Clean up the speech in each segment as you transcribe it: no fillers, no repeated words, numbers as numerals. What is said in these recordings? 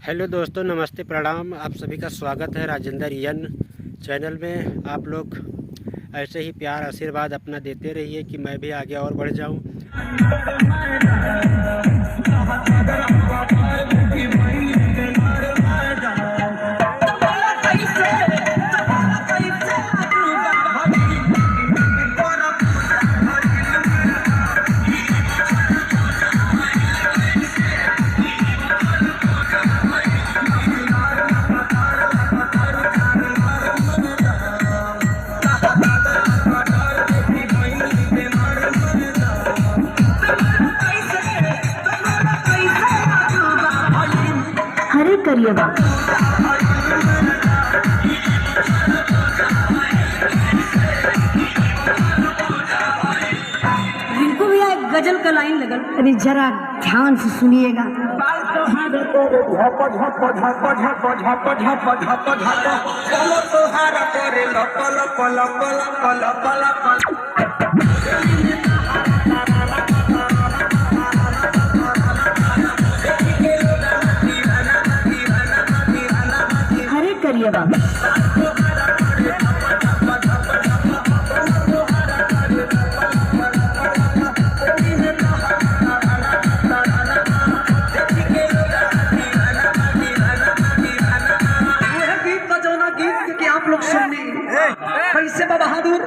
Hello दोस्तों, नमस्ते, प्रणाम। आप सभी का स्वागत है राजेंद्र यन चैनल में। आप लोग ऐसे ही प्यार आशीर्वाद अपना देते रहिए कि मैं भी आगे और बढ़ जाऊं। हरे करिएगा रिंकू भैया एक गजल का लाइन लगल, अभी जरा ध्यान से सुनिएगा। हरे करिएगा आप लोग सुनिए कैसे बहादुर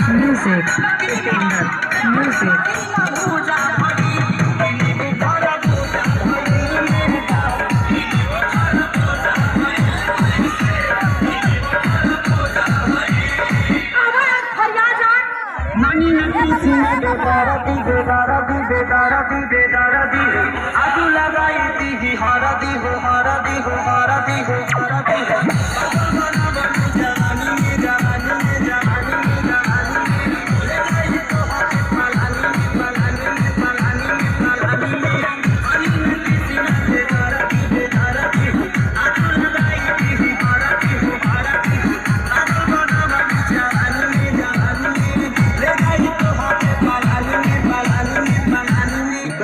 Music.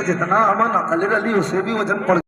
जितना अमन अकल रली उसे भी वजन पड़